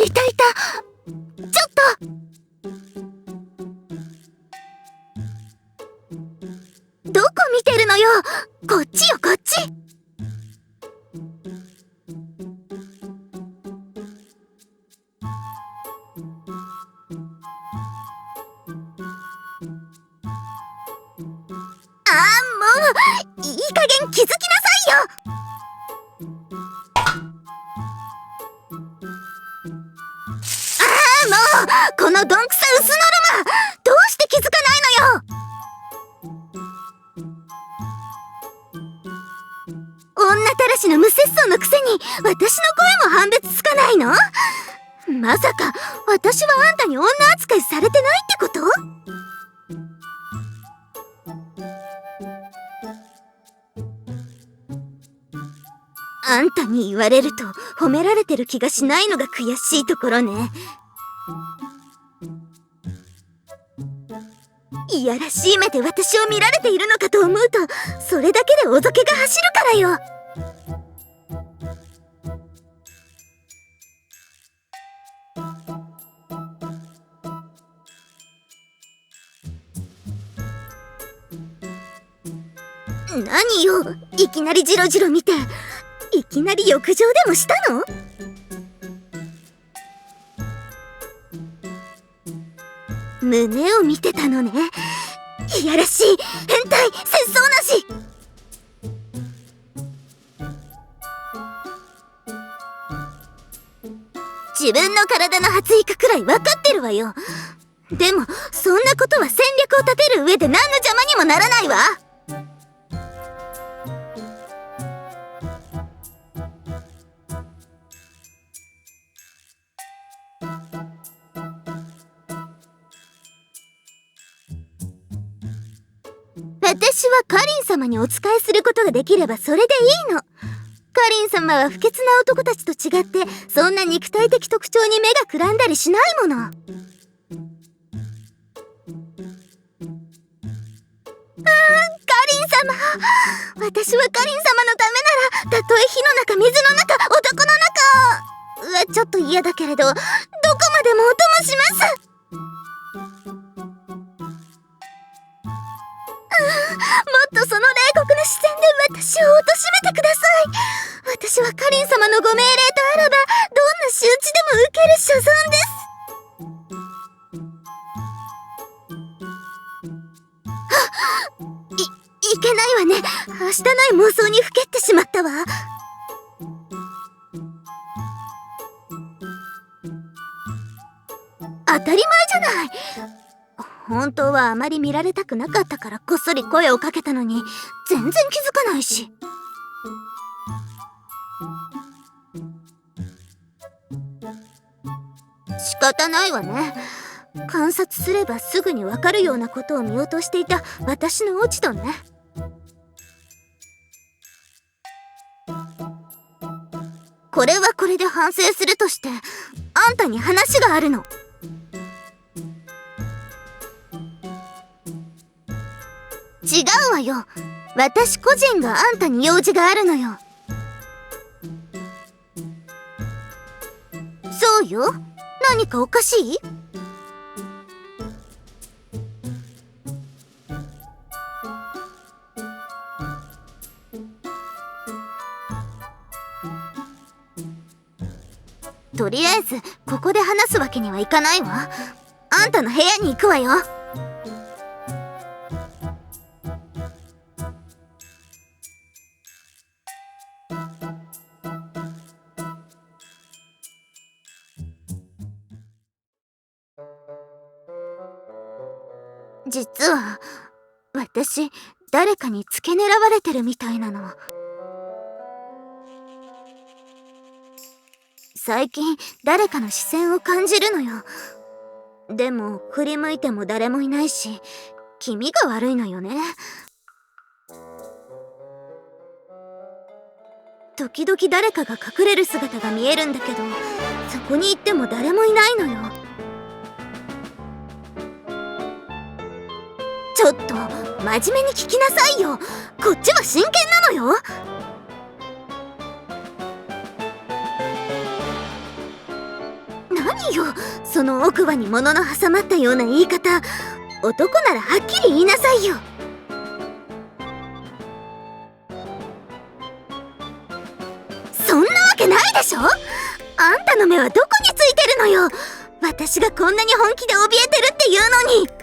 いたいた。ちょっと。どこ見てるのよ。こっちよ、こっち。いい加減気づきなさいよ。もうこのどんくさ薄ノルマ、どうして気づかないのよ。女たらしの無節操のくせに私の声も判別つかないの？まさか私はあんたに女扱いされてないってこと？あんたに言われると褒められてる気がしないのが悔しいところね。いやらしい目で私を見られているのかと思うと、それだけでおどけが走るからよ。何よ、いきなりジロジロ見て。いきなり浴場でもしたの？胸を見てたのね。いやらしい変態節操なし。自分の体の発育くらい分かってるわよ。でもそんなことは戦略を立てる上で何の邪魔にもならないわ。私はカリン様にお仕えすることができればそれでいいの。カリン様は不潔な男たちと違ってそんな肉体的特徴に目がくらんだりしないもの。カリン様、私はカリン様のためならたとえ火の中水の中男の中はちょっと嫌だけれど、どこまでもお供します。もっとその冷酷な視線で私を貶めてください。私はカリン様のご命令とあらばどんな仕打ちでも受ける所存です。いけないわね。はしたない妄想にふけってしまったわ。当たり前じゃない。本当はあまり見られたくなかったからこっそり声をかけたのに全然気づかないし。仕方ないわね。観察すればすぐにわかるようなことを見落としていた私の落ち度ね。これはこれで反省するとして、あんたに話があるの。違うわよ。私個人があんたに用事があるのよ。そうよ。何かおかしい？とりあえずここで話すわけにはいかないわ。あんたの部屋に行くわよ。実は私誰かに付け狙われてるみたいなの。最近誰かの視線を感じるのよ。でも振り向いても誰もいないし、気味が悪いのよね。時々誰かが隠れる姿が見えるんだけど、そこに行っても誰もいないのよ。ちょっと真面目に聞きなさいよ。こっちは真剣なのよ。いよ、その奥歯に物の挟まったような言い方。男ならはっきり言いなさいよ。そんなわけないでしょ。あんたの目はどこについてるのよ。私がこんなに本気で怯えてるっていうのに。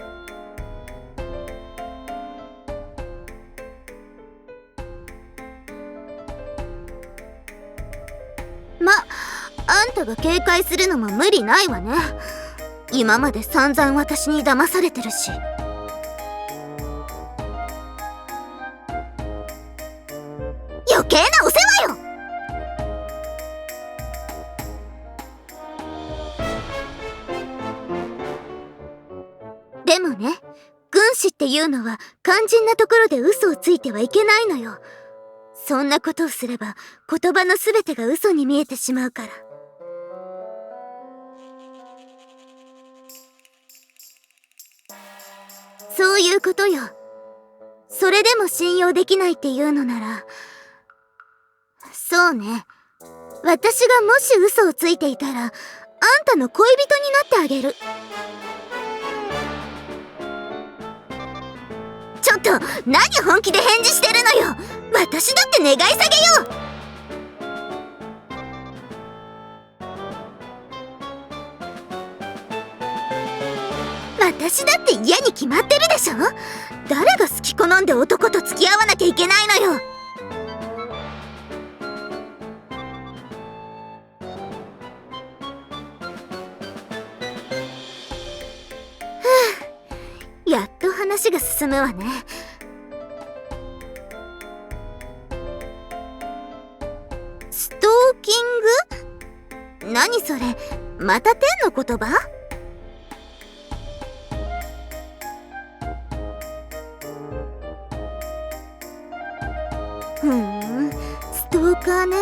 あんたが警戒するのも無理ないわね。今まで散々私に騙されてるし。余計なお世話よ。でもね、軍師っていうのは肝心なところで嘘をついてはいけないのよ。そんなことをすれば言葉の全てが嘘に見えてしまうから。そういうことよ。それでも信用できないっていうのなら、そうね、私がもし嘘をついていたらあんたの恋人になってあげる。ちょっと何本気で返事してるのよ。私だって願い下げよ。私だって嫌に決まってるでしょ。誰が好き好んで男と付き合わなきゃいけないのよ。やっと話が進むわね。ストーキング？何それ、また天の言葉？ストーカーね。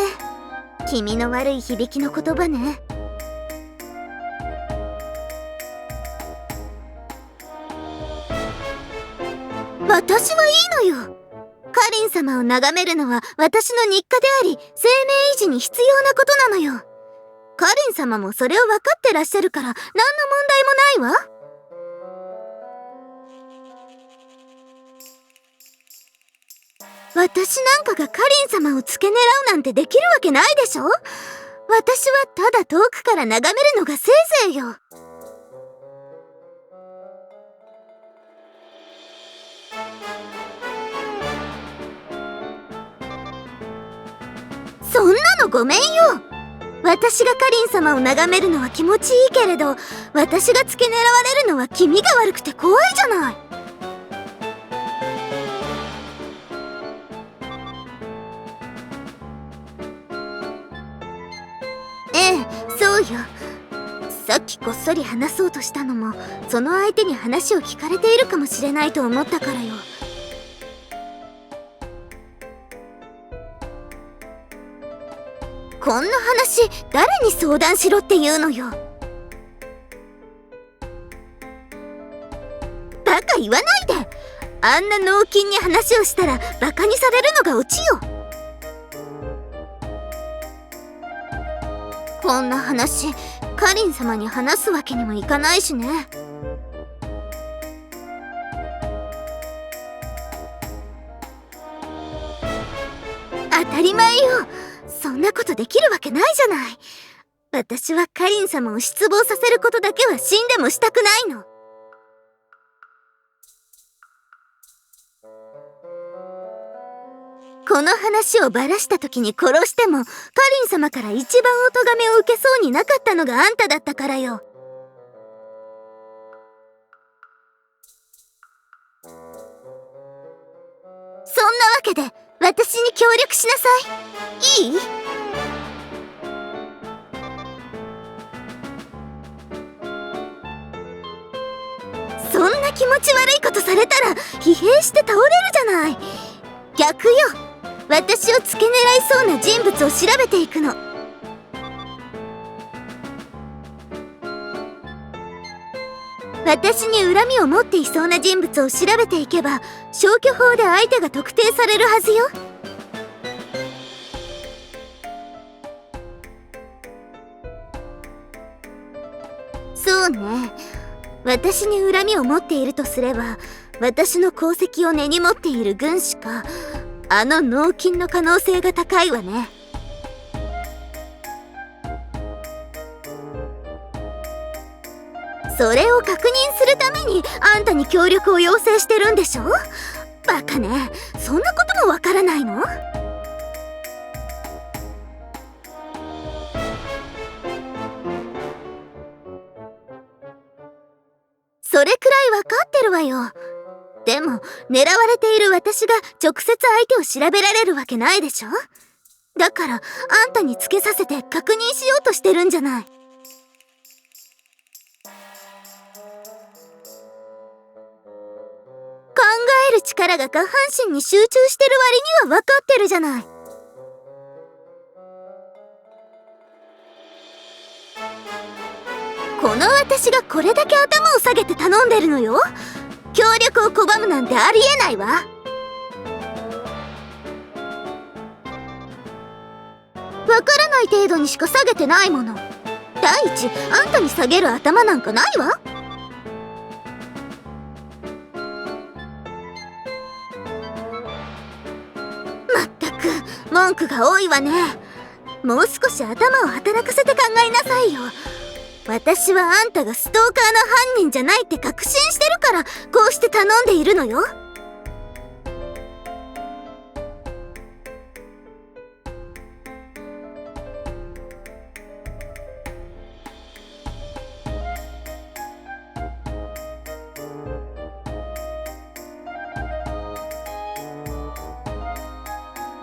気味の悪い響きの言葉ね。私はいいのよ。カリン様を眺めるのは私の日課であり、生命維持に必要なことなのよ。カリン様もそれを分かってらっしゃるから何の問題もないわ。私なんかがカリン様を付け狙うなんてできるわけないでしょ。私はただ遠くから眺めるのがせいぜいよ。そんなのごめんよ。私がカリン様を眺めるのは気持ちいいけれど、私が付け狙われるのは気味が悪くて怖いじゃない。ええ、そうよ。さっきこっそり話そうとしたのも、その相手に話を聞かれているかもしれないと思ったからよ。こんな話誰に相談しろって言うのよ。バカ言わないで。あんな脳筋に話をしたらバカにされるのがオチよ。こんな話カリン様に話すわけにもいかないしね。当たり前よ。そんなことできるわけないじゃない。私はカリン様を失望させることだけは死んでもしたくないの。この話をばらした時に殺してもカリン様から一番お咎めを受けそうになかったのがあんただったからよ。そんなわけで私に協力しなさい。いい？そんな気持ち悪いことされたら疲弊して倒れるじゃない。逆よ。私を付け狙いそうな人物を調べていくの。私に恨みを持っていそうな人物を調べていけば消去法で相手が特定されるはずよ。私に恨みを持っているとすれば、私の功績を根に持っている軍師か、あの脳筋の可能性が高いわね。それを確認するためにあんたに協力を要請してるんでしょ。バカね、そんなこともわからないの？それくらいわかってるわよ。でも狙われている私が直接相手を調べられるわけないでしょ。だからあんたにつけさせて確認しようとしてるんじゃない。考える力が下半身に集中してる割には分かってるじゃない。この私がこれだけ頭を下げて頼んでるのよ。協力を拒むなんてありえないわ。分からない程度にしか下げてないもの。第一、あんたに下げる頭なんかないわ。まったく文句が多いわね。もう少し頭を働かせて考えなさいよ。私はあんたがストーカーの犯人じゃないって確信してるからこうして頼んでいるのよ。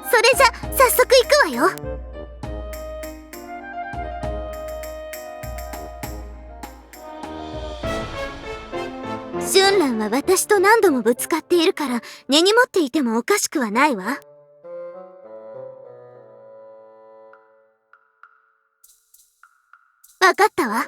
それじゃ早速行くわよ。春蘭は私と何度もぶつかっているから根に持っていてもおかしくはないわ。わかったわ。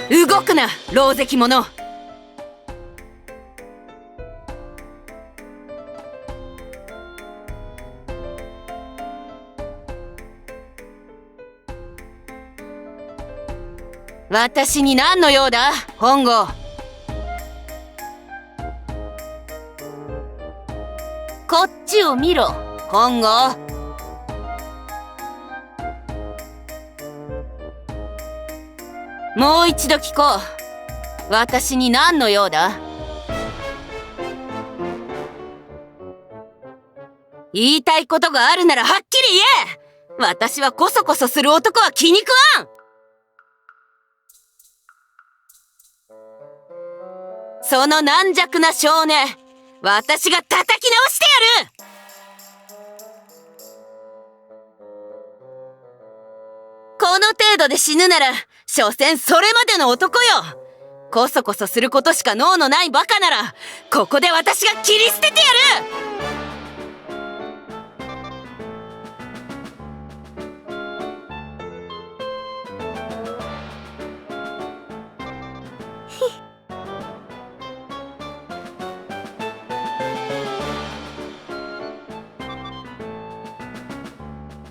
動くな、狼藉者。私に何の用だ、本郷。こっちを見ろ、本郷。もう一度聞こう。私に何の用だ。言いたいことがあるならはっきり言え。私はコソコソする男は気に食わん。その軟弱な少年、私が叩き直してやる。この程度で死ぬなら所詮それまでの男よ。コソコソすることしか能のないバカならここで私が切り捨ててやる。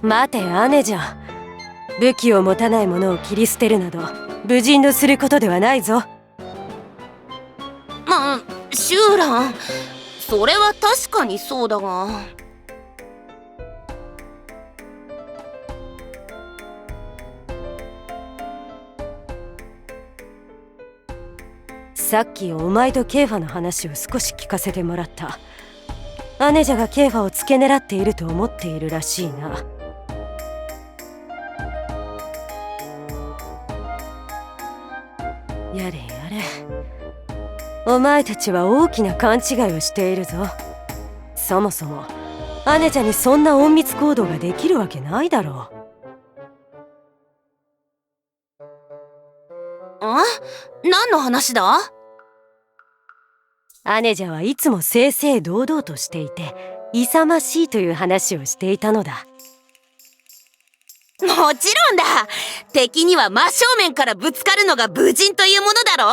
待て姉者、武器を持たない者を切り捨てるなど武人のすることではないぞ。シューラン、それは確かにそうだが。さっきお前とケイファの話を少し聞かせてもらった。姉者がケイファを付け狙っていると思っているらしいな。やれやれ、お前たちは大きな勘違いをしているぞ。そもそも姉ちゃんにそんな隠密行動ができるわけないだろう。何の話だ？姉者はいつも正々堂々としていて勇ましいという話をしていたのだ。もちろんだ。敵には真正面からぶつかるのが武人というものだろ。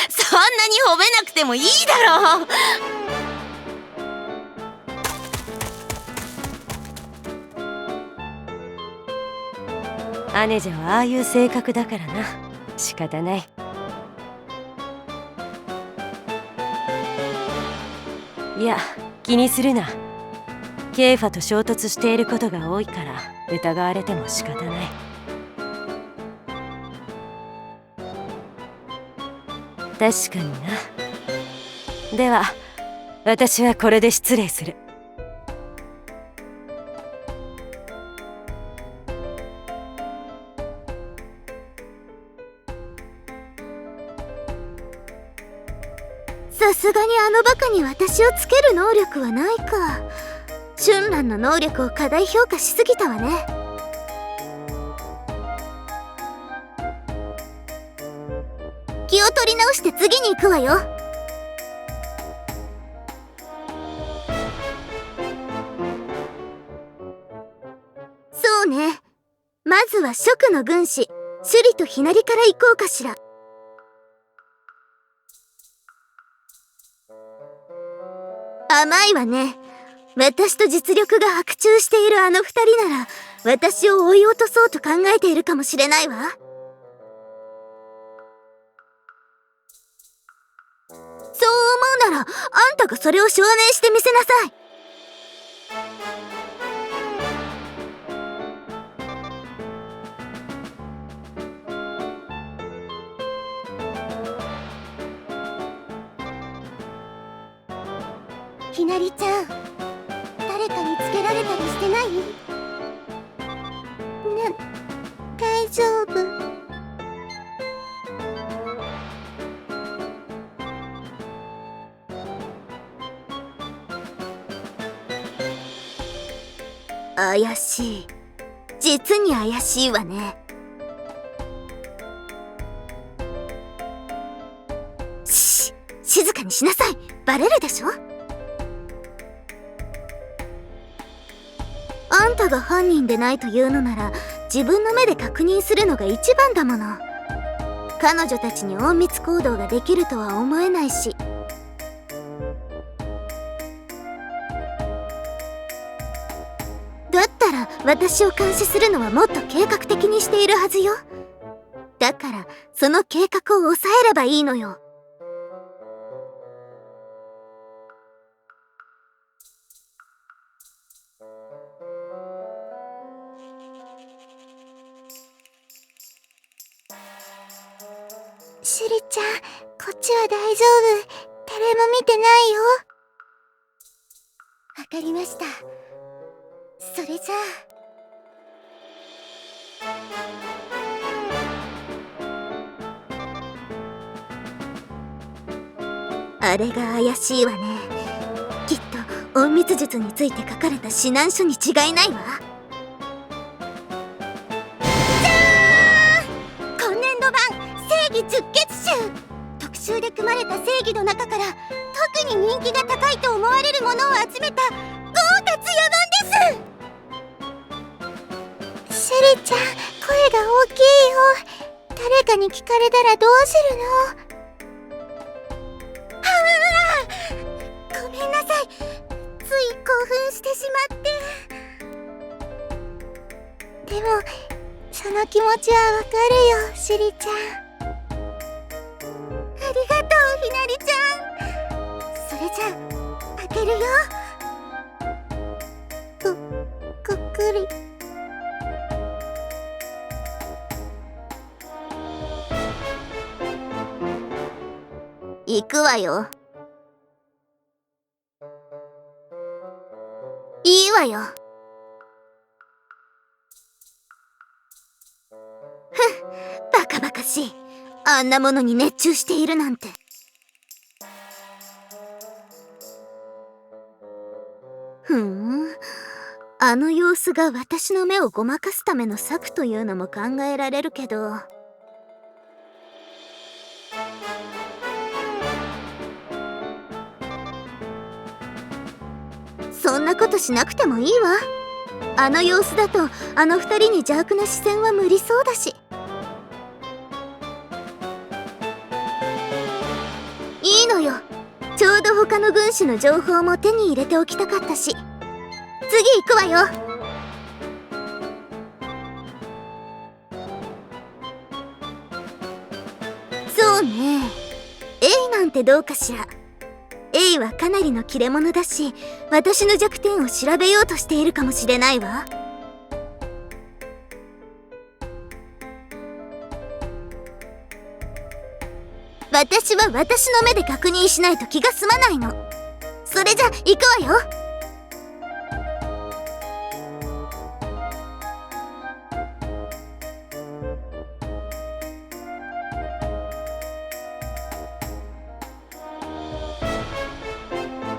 そんなに褒めなくてもいいだろう。姉者はああいう性格だからな。仕方ない。いや、気にするな。ケイファと衝突していることが多いから疑われても仕方ない。確かにな。では私はこれで失礼する。さすがにあのバカに私をつける能力はないか。春蘭の能力を過大評価しすぎたわね。気を取り直して次に行くわよ。そうね。まずは蜀の軍師首里とひなりから行こうかしら。甘いわね。私と実力が伯仲しているあの二人なら私を追い落とそうと考えているかもしれないわ。そう思うならあんたがそれを証明してみせなさい。ひなりちゃん、誰かにつけられたりしてない？大丈夫？怪しい。実に怪しいわね。静かにしなさい。バレるでしょ。あんたが犯人でないというのなら自分の目で確認するのが一番だもの。彼女たちに隠密行動ができるとは思えないし。だったら私を監視するのはもっと計画的にしているはずよ。だからその計画を抑えればいいのよ。シュリちゃん、こっちは大丈夫。誰も見てないよ。わかりました。それじゃあ。あれが怪しいわね。きっと隠密術について書かれた指南書に違いないわ。今年度版正義十結集。特集で組まれた正義の中から特に人気が高いと思われるものを集めた豪華ツヤ版です。シュリちゃん、声が大きいよ。誰かに聞かれたらどうするの？ごめんなさい。つい興奮してしまって。でもその気持ちはわかるよ、シュリちゃん。ありがとう、ひなりちゃん。それじゃ開けるよ。ごっくり。行くわよ。いいわよ。バカしい。あんなものに熱中しているなんて。あの様子が私の目をごまかすための策というのも考えられるけど、そんなことしなくてもいいわ。あの様子だとあの二人に邪悪な視線は無理そうだし。いいのよ。ちょうど他の軍師の情報も手に入れておきたかったし。次行くわよ。そうね。エイなんてどうかしら。エイはかなりの切れ者だし、私の弱点を調べようとしているかもしれないわ。私は私の目で確認しないと気が済まないの。それじゃ行くわよ。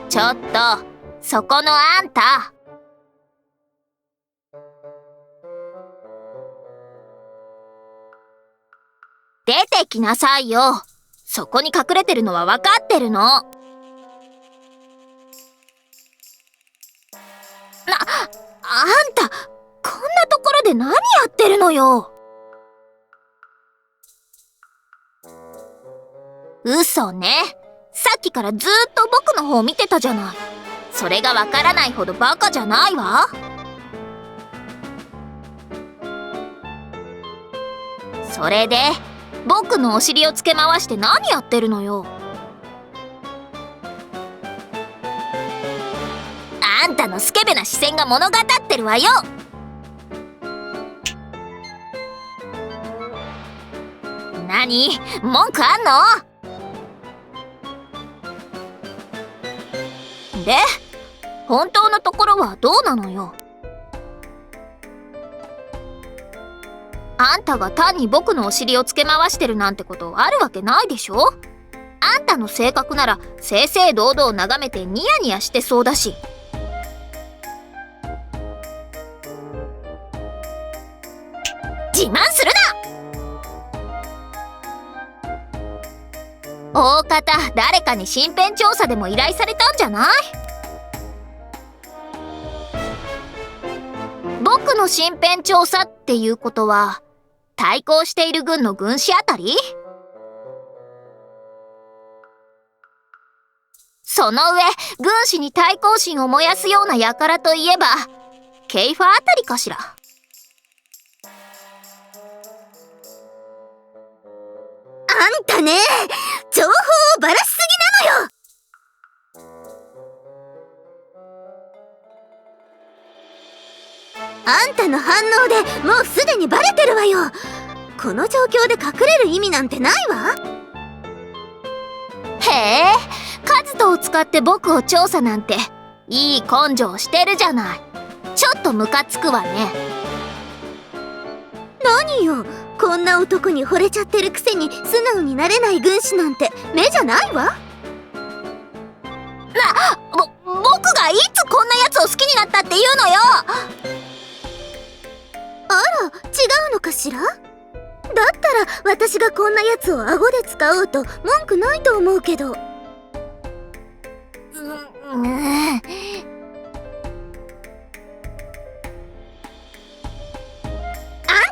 ちょっと、そこのあんた。出てきなさいよ。そこに隠れてるのは分かってるの。あんた、こんなところで何やってるのよ。嘘ね。さっきからずーっと僕の方見てたじゃない。それがわからないほどバカじゃないわ。それで僕のお尻をつけ回して何やってるのよ。あんたのスケベな視線が物語ってるわよ。何？文句あんの？で、本当のところはどうなのよ。あんたが単に僕のお尻をつけ回してるなんてことあるわけないでしょ。あんたの性格なら正々堂々眺めてニヤニヤしてそうだし。自慢するな。大方誰かに身辺調査でも依頼されたんじゃない？僕の身辺調査っていうことは対抗している軍の軍師あたり？その上軍師に対抗心を燃やすような輩といえばケイファあたりかしら。あんたね、情報をばらしすぎなのよ。あんたの反応でもうすでにバレてるわよ。この状況で隠れる意味なんてないわ。へえ、カズトを使って僕を調査なんていい根性してるじゃない。ちょっとムカつくわね。何よ、こんな男に惚れちゃってるくせに素直になれない軍師なんて目じゃないわ。僕がいつこんなやつを好きになったっていうのよ。あら、違うのかしら。だったら私がこんなやつを顎で使おうと文句ないと思うけど。あん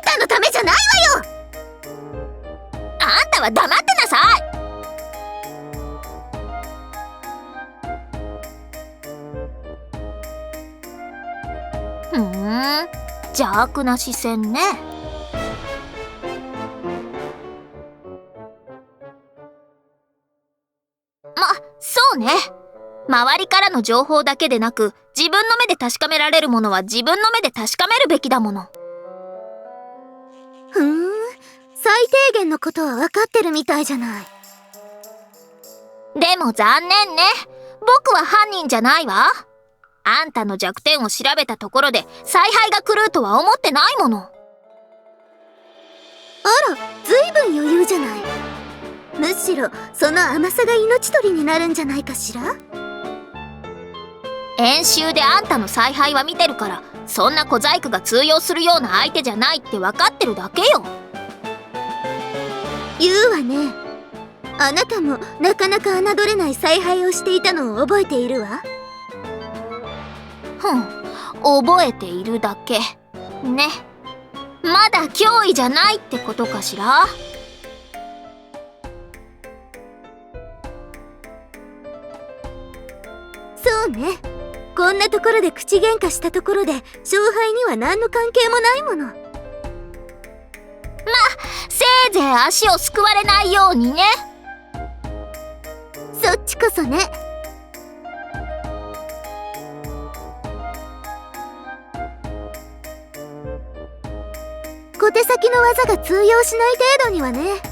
たのためじゃないわよ。あんたは黙ってなさい。邪悪な視線ね。そうね。周りからの情報だけでなく自分の目で確かめられるものは自分の目で確かめるべきだもの。最低限のことは分かってるみたいじゃない。でも残念ね。僕は犯人じゃないわ。あんたの弱点を調べたところで采配が狂うとは思ってないもの。あら、ずいぶん余裕じゃない。むしろその甘さが命取りになるんじゃないかしら。演習であんたの采配は見てるから、そんな小細工が通用するような相手じゃないって分かってるだけよ。言うわね。あなたもなかなか侮れない采配をしていたのを覚えているわ。覚えているだけね。まだ脅威じゃないってことかしら。そうね。こんなところで口喧嘩したところで勝敗には何の関係もないもの。せいぜい足をすくわれないようにね。そっちこそね。小手先の技が通用しない程度にはね。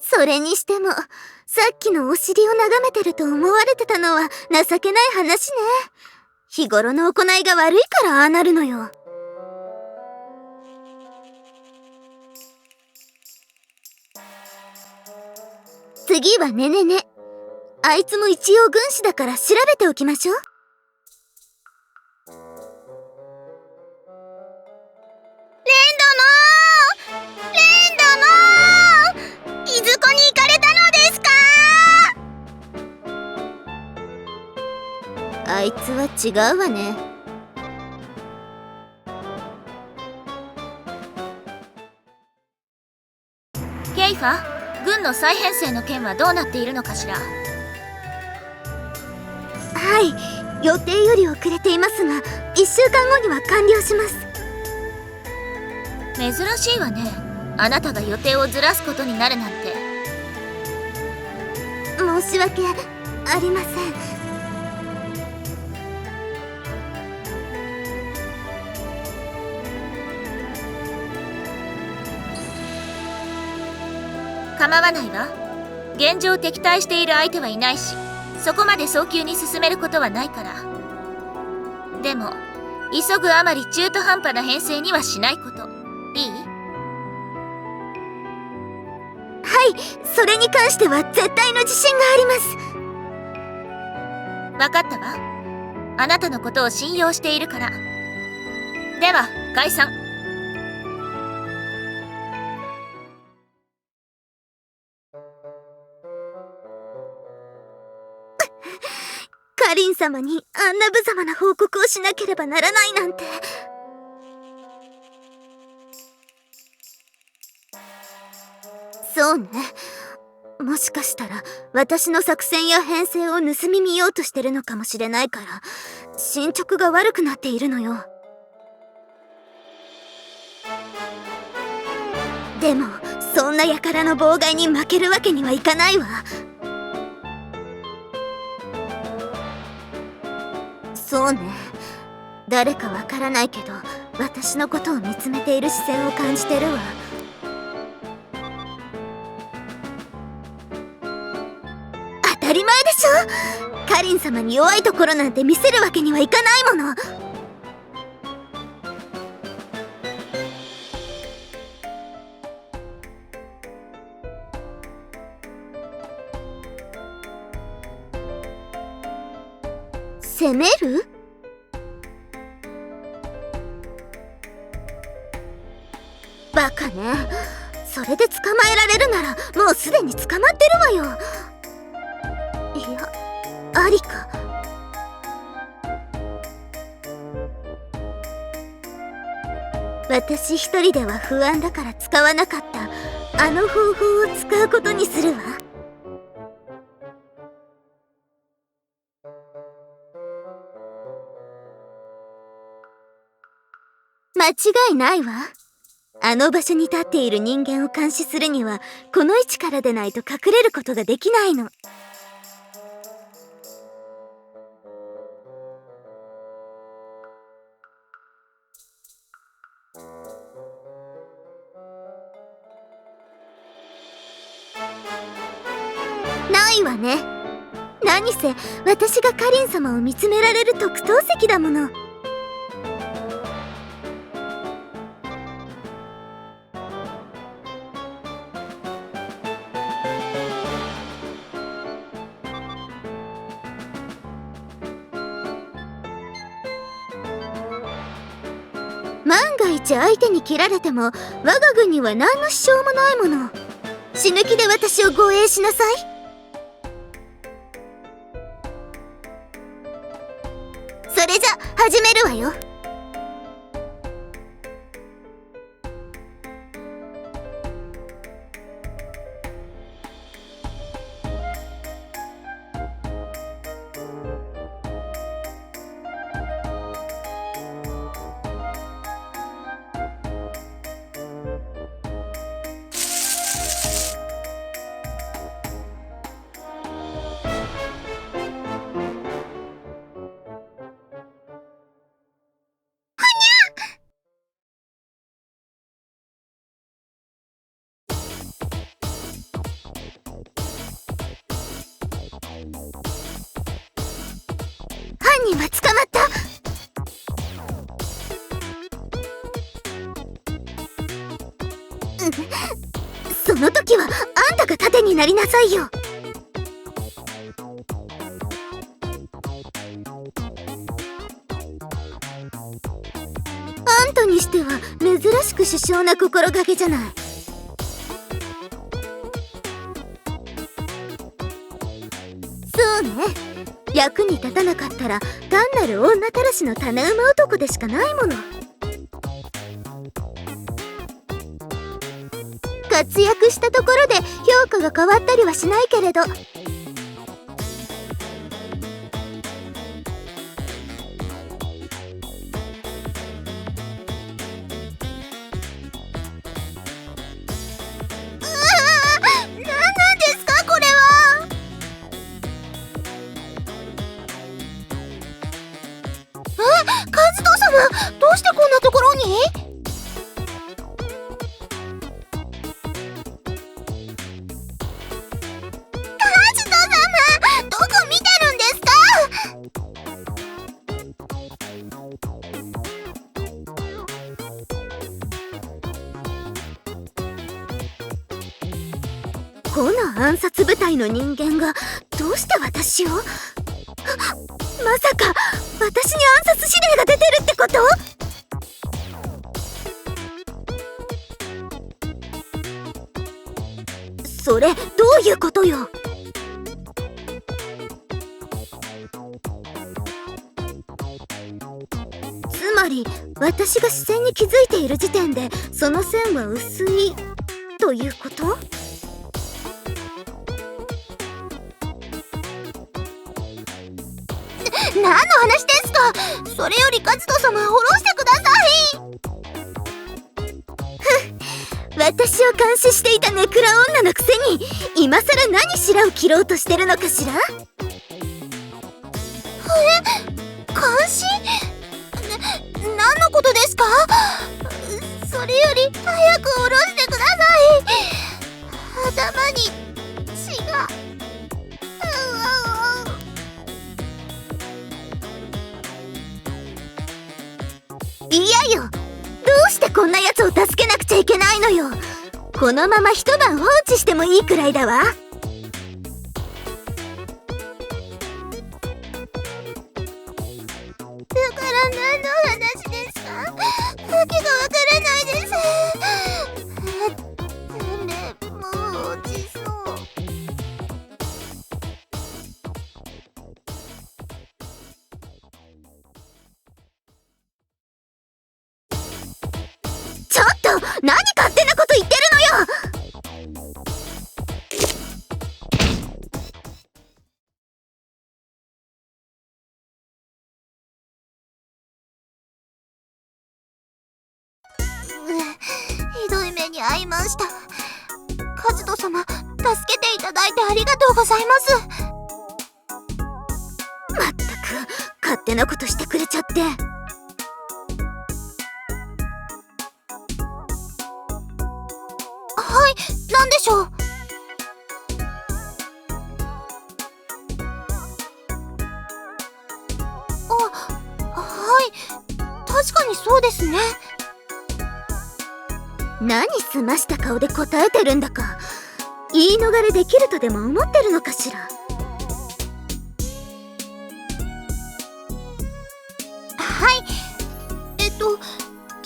それにしてもさっきのお尻を眺めてると思われてたのは情けない話ね。日頃の行いが悪いからああなるのよ。次はねねね。あいつも一応軍師だから調べておきましょう。いずこに行かれたのですか？あいつは違うわね。ケイファ、軍の再編成の件はどうなっているのかしら。はい、予定より遅れていますが1週間後には完了します。珍しいわね。あなたが予定をずらすことになるなんて。申し訳ありません。構わないわ。現状敵対している相手はいないし、そこまで早急に進めることはないから。でも急ぐあまり中途半端な編成にはしないこと。いい？はい、それに関しては絶対の自信があります。分かったわ。あなたのことを信用しているから。では解散。カリン様にあんな無様な報告をしなければならないなんて。そうね。もしかしたら私の作戦や編成を盗み見ようとしてるのかもしれないから進捗が悪くなっているのよ。でもそんな輩の妨害に負けるわけにはいかないわ。そうね。誰かわからないけど私のことを見つめている視線を感じてるわ。当たり前でしょ。カリン様に弱いところなんて見せるわけにはいかないもの。攻める？バカね。それで捕まえられるならもうすでに捕まってるわよ。いや、ありか。私一人では不安だから使わなかったあの方法を使うことにするわ。間違いないわ。あの場所に立っている人間を監視するにはこの位置からでないと隠れることができないの。ないわね。何せ私がカリン様を見つめられる特等席だもの。万が一相手に切られても我が軍には何の支障もないもの。死ぬ気で私を護衛しなさい。それじゃ始めるわよ。犯人は捕まった。その時はあんたが盾になりなさいよ。あんたにしては珍しく殊勝な心がけじゃない。そうね。役に立たなかったら単なる女たらしの種馬男でしかないもの。活躍したところで評価が変わったりはしないけれど、何なんですかこれは。カズト様、どうしてこんなところに？カズト様、どこ見てるんですか？この暗殺部隊の人間がどうして私を？まさか私に暗殺指令が出てるってこと？それどういうことよ？つまり私が視線に気づいている時点でその線は薄いということ？何の話ですか？それよりカズト様、下ろしてください。私を監視していたネクラ女のくせに今さら何白を切ろうとしてるのかしら？監視？何のことですか？それより早く下ろしてください。頭に血が。嫌よ。どうしてこんな奴を助けなくちゃいけないのよ。このまま一晩放置してもいいくらいだわ。だから何の話ですか？わけがわからないです。もう落ちそう。ちょっと何勝手なこと言ってるのよ。ひどい目に遭いました。カズト様、助けていただいてありがとうございます。まったく勝手なことしてくれちゃって。はい、何でしょう？はい、確かにそうですね。何すました顔で答えてるんだか。言い逃れできるとでも思ってるのかしら。はい、結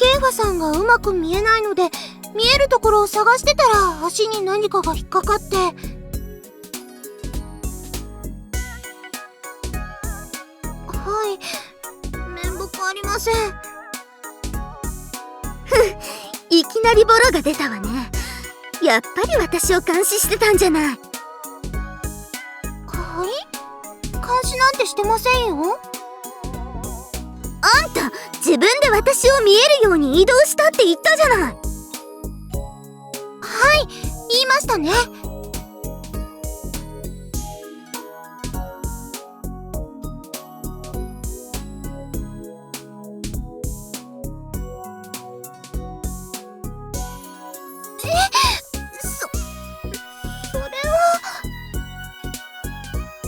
ケイファさんがうまく見えないので、見えるところを探してたら足に何かが引っかかって。はい、面目ありません。いきなりボロが出たわね。やっぱり私を監視してたんじゃない。はい？監視なんてしてませんよ。あんた、自分で私を見えるように移動したって言ったじゃない。はい、言いましたね。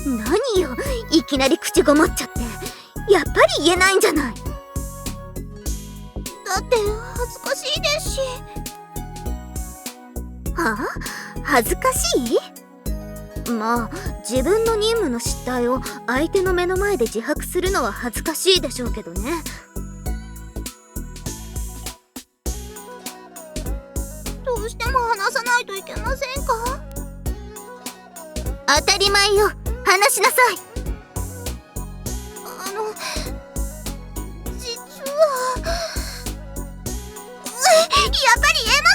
何よ、いきなり口ごもっちゃって。やっぱり言えないんじゃない。だって恥ずかしいですし。はあ？恥ずかしい？まあ、自分の任務の失態を相手の目の前で自白するのは恥ずかしいでしょうけどね。どうしても話さないといけませんか？当たり前よ。話しなさい。実はやっぱり言えま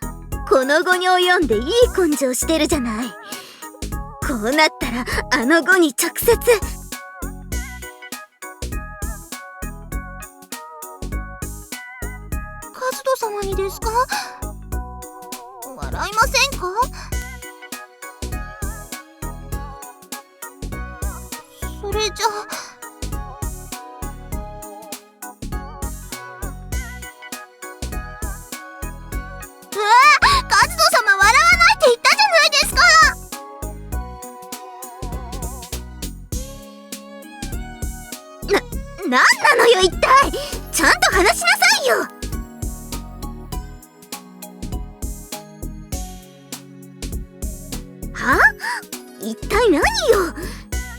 せん。この後に及んでいい根性してるじゃない。こうなったらあの後に直接。カズト様にですか？笑いませんか？それじゃあ。カズト様笑わないって言ったじゃないですか。なんなのよ一体。ちゃんと話しなさいよ。は？一体何よ。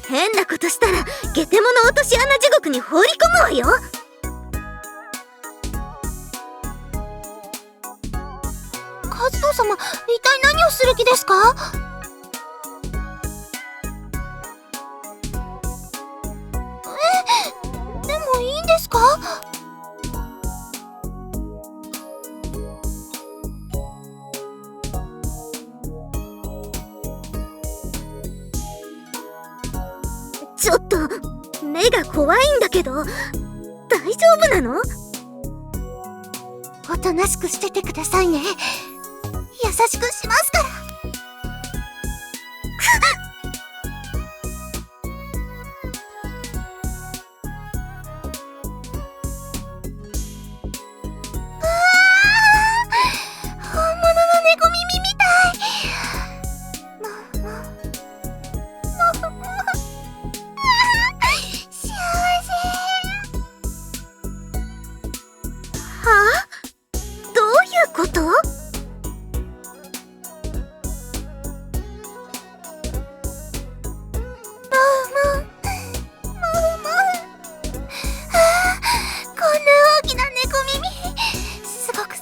変なことしたらゲテモノ落とし穴地獄に放り込むわよ。カズト様、一体何をする気ですか？でもいいんですか？ちょっと目が怖いんだけど、大丈夫なの？おとなしくしててくださいね。優しくしますから。本物の猫耳みたい。幸せ。はあ？どういうこと？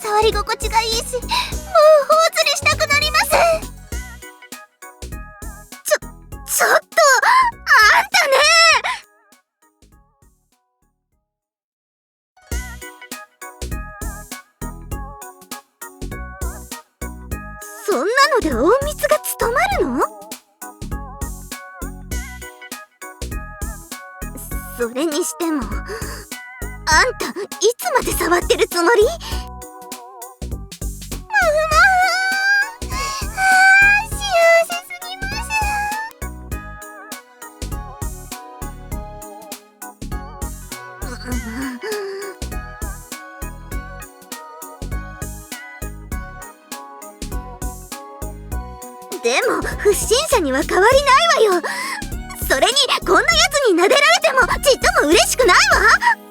触り心地がいいし、もう頬ずりしたくなります。ちょっとあんたね。そんなので隠密が務まるの？それにしても、あんたいつまで触ってるつもり？でも不審者には変わりないわよ。それにこんなやつに撫でられてもちっとも嬉しくないわ。